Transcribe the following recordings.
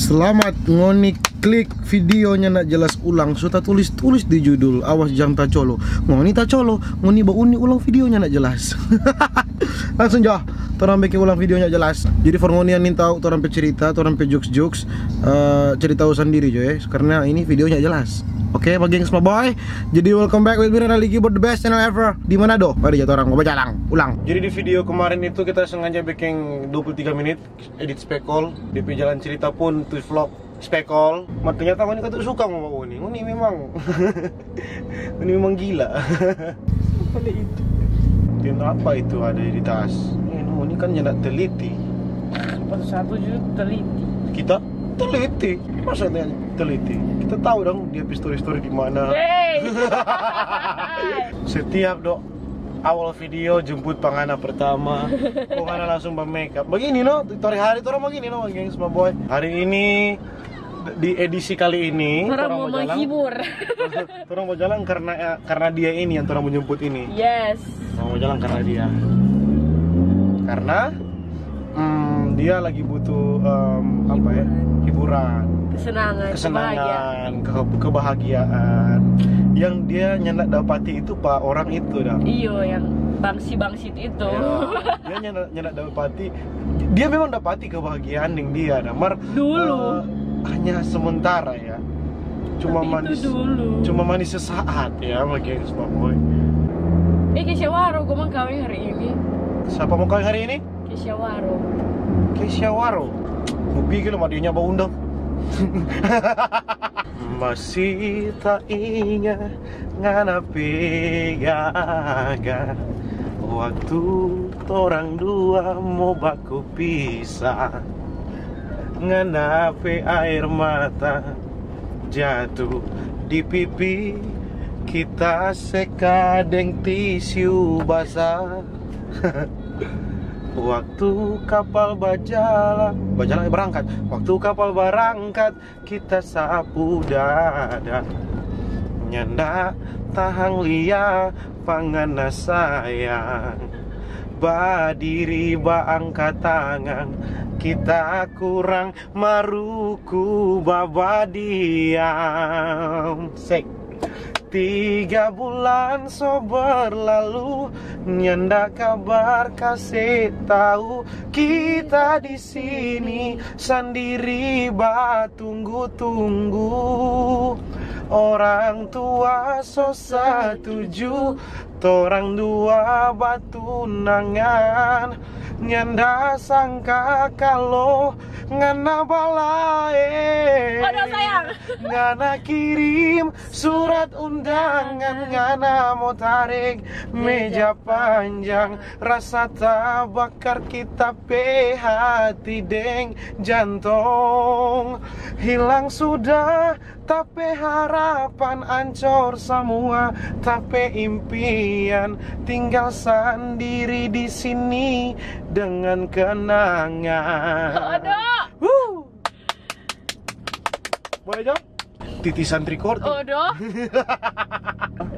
Selamat ngoni klik videonya nak jelas ulang. Sudah tulis di judul. Awas jangan tak colo. Ngoni tak colo, ngoni uni ulang videonya nak jelas. Langsung jah. Torang bikin ulang videonya jelas. Jadi for ngoni yang tahu torang pe cerita, torang pe jokes, cerita sendiri jo karena ini videonya jelas. Oke, bagi semua boy. Jadi welcome back with me lagi buat the best channel ever di Manado. Mari jatuh orang ngobrol ulang. Jadi di video kemarin itu kita sengaja bikin 23 menit edit spekol. Di jalan cerita pun tuh vlog spekol. Ternyata ini kata suka ngomong ini. Ini memang ini memang gila. Apa itu? Apa itu ada di tas? Ini kan nyedak teliti. Satu juga teliti. Kita teliti, masa teliti? Kita tahu dong dia story di mana. Setiap awal video jemput pangana pertama, pangana langsung bermakeup. Begini no, hari itu orang begini no, geng semua boy. Hari ini di edisi kali ini orang mau menghibur. Orang mau jalan karena dia ini yang orang mau jemput ini. Yes. Orang mau jalan karena dia. Karena dia lagi butuh apa ya? Hiburan, kesenangan, kebahagiaan yang dia nyendak dapati itu pak orang itu dah. Iyo yang bangsit itu. Ya, dia nyendak dapati, dia memang dapati kebahagiaan yang dia namar dulu. Hanya sementara ya. Cuma manis sesaat ya bagi semua boy. Keisha Waro, gue mau kawin hari ini. Siapa mau kawin hari ini? Keisha Waro. Keisha Waro. Mau pikir sama dia bawa undang. Masih tak ingat ngana pegaga waktu orang dua mau baku pisah, ngana pe air mata jatuh di pipi kita sekadeng tisu basah. Waktu kapal berangkat, waktu kapal berangkat kita sapu dada, nyanda tahang lia pangana sayang, badiri ba angkat tangan, kita kurang maruku babadiam. 3 bulan so berlalu, nyanda kabar kasih tahu kita di sini sendiri ba tunggu. Orang tua so setuju, torang dua batunangan, nyanda sangka kalau ngana balae. Aduh sayang. Ngana kirim surat undangan, ngana mau tarik meja panjang, rasa tak bakar kita pe hati deng jantung. Hilang sudah tapi harapan ancur semua, tapi impian tinggal sendiri di sini dengan kenangan. Aduh. Boleh jawab? Titisan record. Aduh.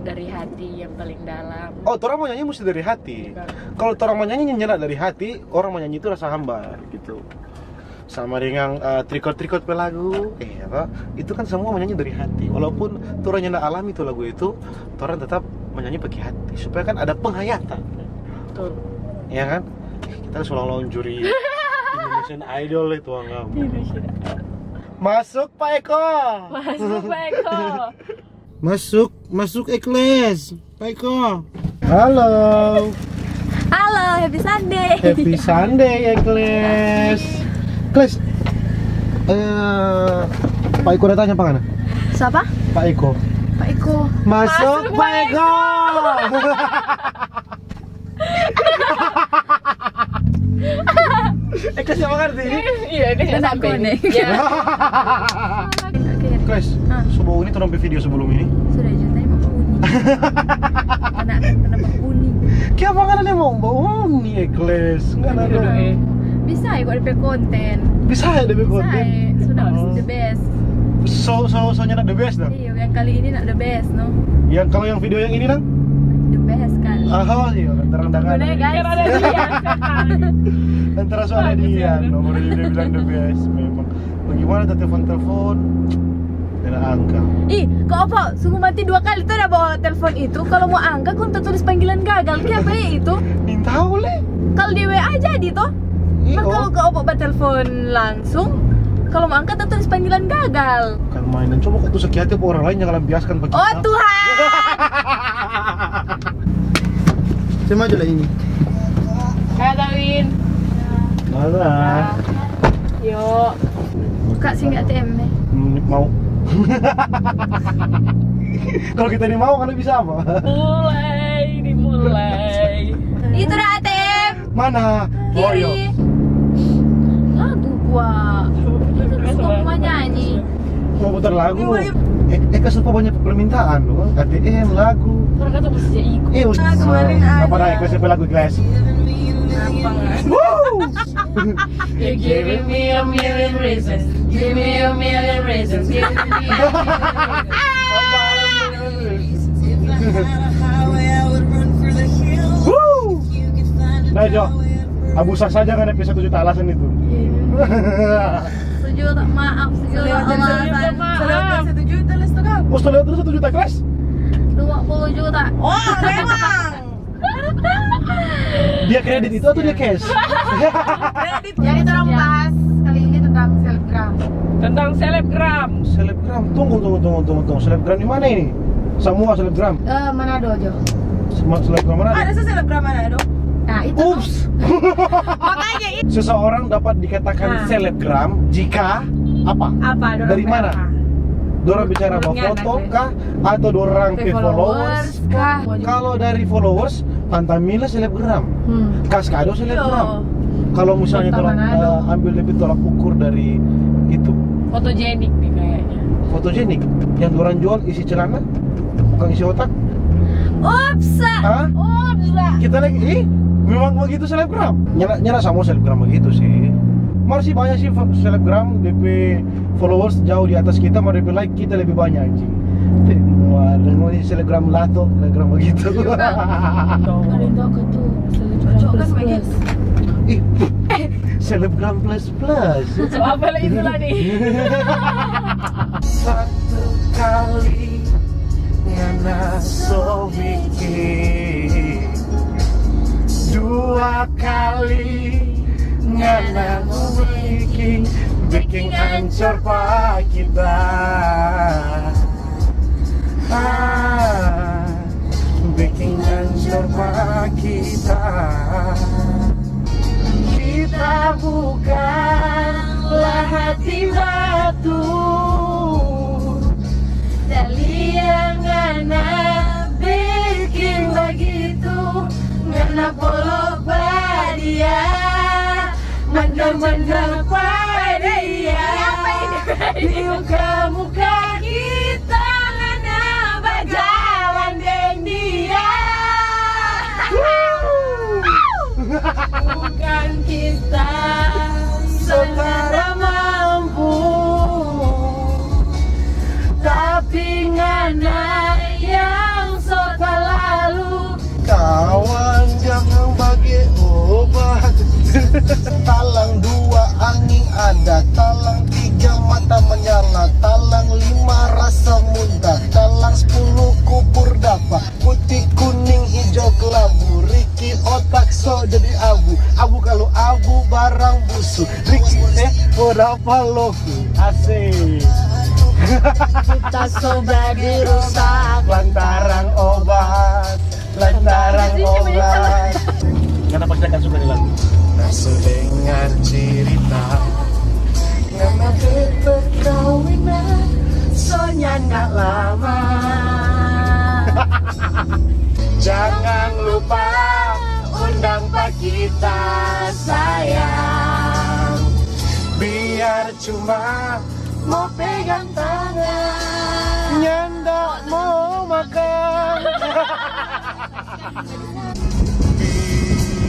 Dari hati yang paling dalam. Oh, orang mau nyanyi mesti dari hati. Kalau orang mau nyanyi nyenak dari hati, orang mau nyanyi itu rasa hamba gitu. Sama dengan trikot pelagu, apa? Itu kan semua menyanyi dari hati. Walaupun orang nyanyi alam itu lagu itu, orang tetap menyanyi pakai hati supaya kan ada penghayatan. Betul. Ya kan? Kita selalu juri Indonesian Idol itu enggak. Masuk Pak Eko. Masuk Ekles. Pak Eko. Halo, happy Sunday. Happy Sunday Ekles. Kles, Pak Eko datanya apa kan? Siapa? Pak Eko. Masuk Pak Eko. Kles siapa ngerti? Iya, dia sampai nih. Kles, sebelum ini terlalu video sebelum ini. Sudah tadi mau uni. Kenapa uni? Kenapa kan ada mau uni Kles? Enggak ada. Bisa ya kok DP konten. Bisa ya DP konten. Sudah the best. So nyenak the best dah. Iya, yang kali ini nak the best, no. Yang kalau yang video yang ini nang? The best kali. Oh iya, terang-terangan. Boleh guys. Antara suara dia, nomor dia bilang the best memang. Bagaimana kita telepon tidak angka. Ih, kok apa? Sungguh mati 2 kali tuh udah bawa telepon itu. Kalau mau angkat, kau tulis panggilan gagal. Kenapa ya itu? Minta oleh. Kalau di WA jadi toh. Kan kalau kau apa telepon langsung, kalau mau angkat tulis panggilan gagal. Kan mainan. Coba kau tuh sakit hati orang lain jangan biaskan pakai. Oh Tuhan. Saya maju lah ini. Kayak kawin. Mana? Yuk. Buka sih nggak ATM-nya. Mau. Kalau kita ini mau kan bisa apa? Dimulai. Itu dah ATM. Mana? Oh iya. Kiri. Lagu gua. Itu suka mau nyanyi. Mau putar lagu. Eka suka banyak permintaan loh. ATM, lagu. Orang kata mesti ikut. Apa dah Eka siapa lagu kelas? Apa nggak? Woo! You're giving me a million reasons. Give me a million reasons. Give me a Woo! Nah Jo, abusan saja kan episode 1 juta alasan itu. Sejuta maaf, sejuta alasan. Maaf. 1 juta les tuh kau. Oh setelah itu 1 juta kelas? 20 juta. Oh, memang. Dia kredit itu atau dia cash? Jadi tolong bahas kali ini tentang selebgram. Tentang selebgram. Selebgram, tunggu. Selebgram di mana ini? Semua selebgram. Manado Jo. Semua selebgram mana? Ada selebgram Manado. Nah, itu. Ups. Makanya itu. Seseorang dapat dikatakan selebgram jika apa? Apa? Dari mana? Dorang bicara apa? Foto kah? Atau dorang ke followers kah? Kalau dari followers, Pantamila selebgram, Kaskado selebgram. Kalau misalnya Kota tolak Manado. ambil lebih tolak ukur dari itu Fotogenik nih kayaknya. fotogenik, yang dorang jual isi celana, bukan isi otak. Ups. Hah? Ups. Kita lagi, memang begitu selebgram. Nyala sama selebgram begitu sih. Masih banyak sih selebgram, DP followers jauh di atas kita, mau DP like kita lebih banyak anjing. Wah, mau selebgram lato, selebgram begitu. Paling gak ke tuh. Cocok kan begitu. Ih, selebgram plus. So apa lah itulah nih. Satu kali ngana so bikin, 2 kali ngana bikin hancur pak kita. Bikin hancur pak kita. Kita bukanlah hati batu, Dari yang ngana bikin begitu, ngana polok badia, mendem-mendem pada dia. Di muka-muka kita ngana berjalan dengan dia. Bukan kita setara mampu, tapi ngana yang sota lalu. kawan jangan bagi obat. Talang 2 angin ada, talang 3 mata menyala, talang 5 rasa muntah, talang 10 kubur dapat, putih kuning hijau kelabu, Ricky otak so jadi abu, abu kalau abu barang busuk, Ricky berapa loku asik. Kita sudah dirusak Lantaran obat, lantaran obat. Kenapa kita kan suka di lagu? Nasu dengan cerita, nama perkawinan, soalnya nggak lama. Jangan lupa undang pak kita sayang, biar cuma mau pegang tangan, nyandak mau makan.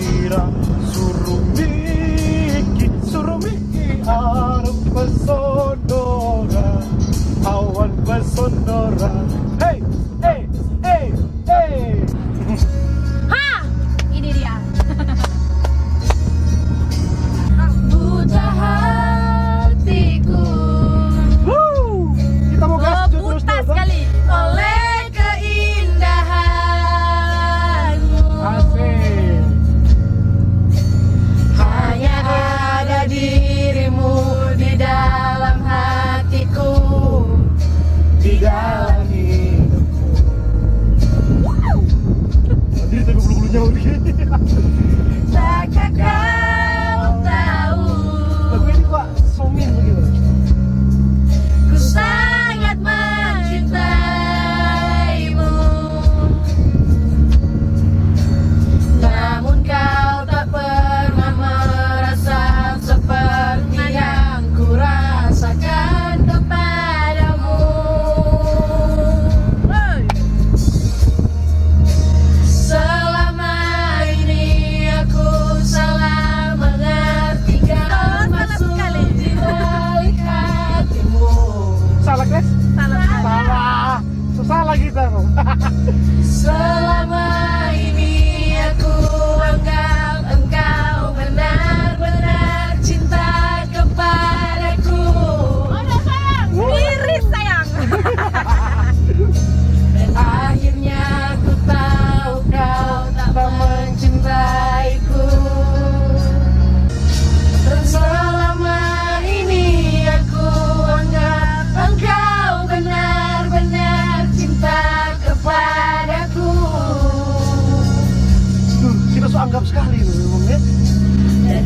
Bira suruh miki arep pesodora, awan pesodora. Hey, hey, hey, hey. Ha! Ini dia. Buta hatiku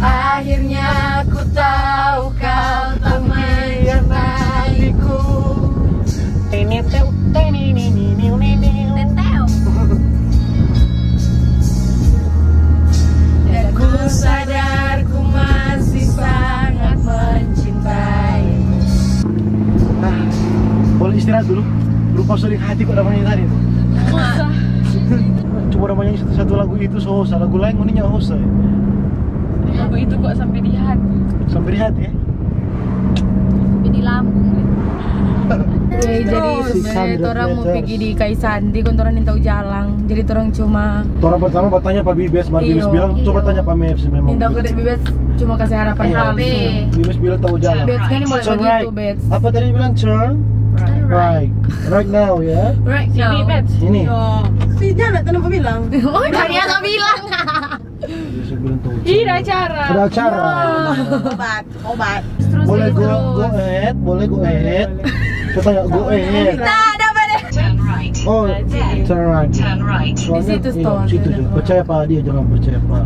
Akhirnya ku tahu kau tak mengenaliku. Teteo. Dan ku sadar ku masih sangat mencintai. Boleh istirahat dulu. Lupa sering hati kok namanya tadi tuh. Coba namanya satu lagu itu susah, lagu lain ngoninya susah ya. Lagu itu kok sampai di hati. Sampai di hati ya. Sampai di lambung. Jadi sebenarnya orang mau pergi di Kaisandi, kan orang yang tahu jalan. Jadi orang cuma Orang pertama bertanya Pak Bibes, Pak Bibes bilang coba tanya Pak Maps memang. minta ke Bibes cuma kasih harapan palsu. Bibes bilang tahu jalan. Bets kan boleh Turn begitu, right. Bets. Apa tadi bilang turn? Right. Right now ya. Right Sini, Bets. Ini. Si Janet kenapa bilang? Oh, dia nggak bilang. Saya bilang tahu. Ih, ada acara. Ada acara. Obat. Boleh go ahead, boleh go ahead. Saya tanya go ahead. Ada apa deh? Oh, turn right. Soalnya, Di situ, iya, Stone. situ juga. Percaya Pak dia, jangan percaya Pak.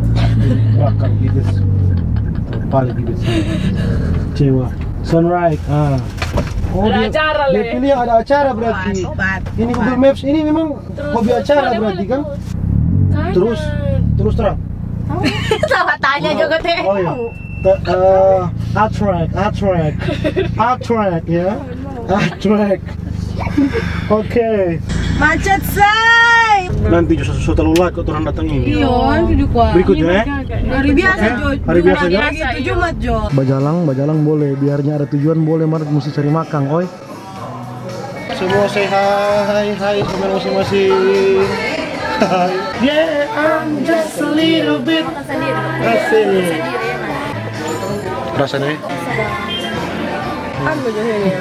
Belakang Bibes. Paling Bibes. Kecewa. Sunrise. Oh, Ada acara, dia Le. pilih yang ada acara berarti. Ini Google Maps ini memang hobi acara berarti kan? Terus terang. Sama tanya juga teh. Oh iya. Attract ya. Attract. Oke. Macet say. Nanti justru terlalu late kok orang datang ini. Iya, video kuat. Berikutnya ya. Hari biasa, Oke, Jo. hari biasa, Jo. Lagi 7 Mat, Jo. Bajalang boleh, biarnya ada tujuan boleh, Mar mesti cari makan, oi. Semua say hai sama masing-masing. Hai. Yeah, I'm just a little bit. Rasanya. Kan baju ini.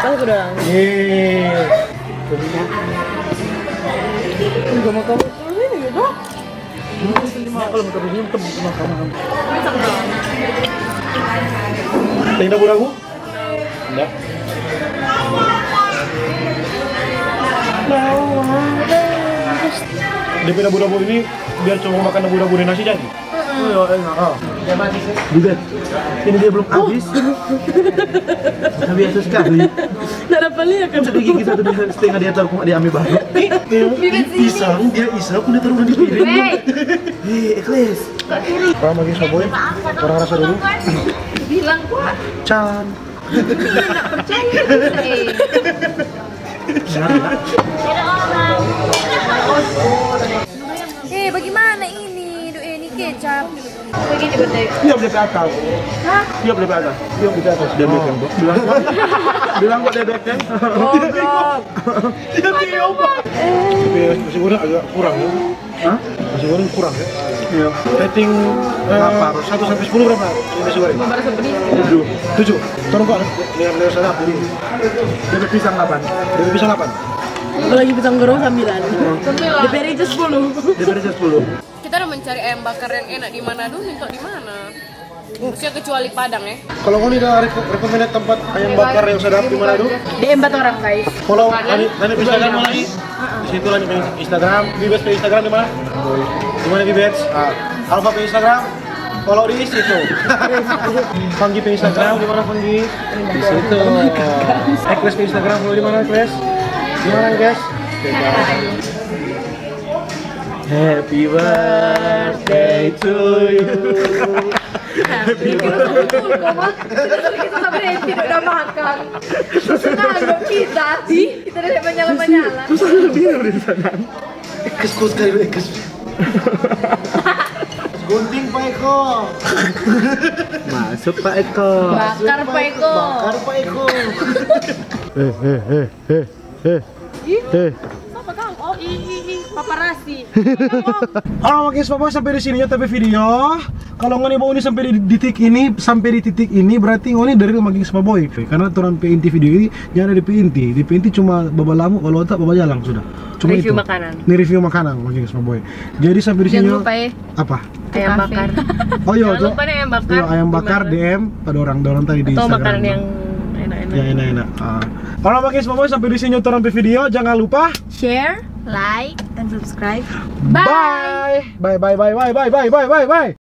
Kan udah. Enggak mau kamu ini gitu. Kalau mau terus nyemtem makan. Tenda buragu? Enggak. Di dabu-dabu ini biar cuma makan dabu-dabu di nasi jadi. Oh, enak. Ya mati sih. Bukan. Ini dia belum habis. Tapi biasa sekali. Enggak dapat lihat kan. Sedih kita tuh bisa setengah dia taruh dia ambil baru. Pisang dia isap udah taruh di piring. Ikhlas. Orang lagi soboy. Orang rasa dulu. Bilang kuat. Can. Bagaimana ini? Ini kecap. Begini betul. Dia beli atas. Hah? Dia beli atas. Dia beli atas. Dia beli kok. Bilang kok dia beli kan? Dia tiup. Tapi nasi goreng agak kurang ya. Hah? Nasi goreng kurang ya? Iya. Rating 1 sampai 10 berapa? Nasi goreng? 7. Tolong kok lihat saya beli. Dia beli pisang 8. Dia beli pisang 8. Lagi pisang goreng 9. DP aja 10. Dia beli 10. Kita udah mencari ayam bakar yang enak di Manado, minta di mana? Maksudnya kecuali Padang ya. Kalau kau ada rekomendasi tempat ayam bakar yang sedap di Manado? Di empat orang guys. Follow Lani Instagram mana lagi? Di situ Lani Instagram. Bibes ke Instagram di mana? Di mana Bibes? Alfa ke Instagram. Follow di situ. Panggi ke Instagram di mana Panggi? Di situ. Ekles ke Instagram follow di mana Ekles? Di mana guys? Happy birthday to you. Happy Kita berhenti udah makan. Senang kita sih. Kita udah menyala-menyala. Terus ada biar di sana. Ekes kos kali ekes. Gunting Pak Eko. Masuk Pak Eko. Bakar Pak Eko. Bakar Pak Eko. Apa Kang? Oh, paparasi. Halo guys, Bapak sampai di sini ya tapi video. Kalau ngoni bawa ini sampai di titik ini berarti ngoni dari rumah Geng Boy. Karena turun PNT video ini jangan ada di PNT. Di PNT cuma baba lamu, kalau tak baba jalang sudah. Cuma Review itu. makanan. Ini review makanan sama Geng Boy. Jadi sampai di sini. Jangan lupa ya. Apa? Ayam bakar. Oh iya, Jangan lupa nih ayam bakar. Iya, ayam bakar DM pada orang tadi di Atau Instagram. makanan yang enak-enak. Ya enak-enak. Kalau Geng Boy sampai di sini turun video, jangan lupa Share, like, and subscribe. bye. Bye.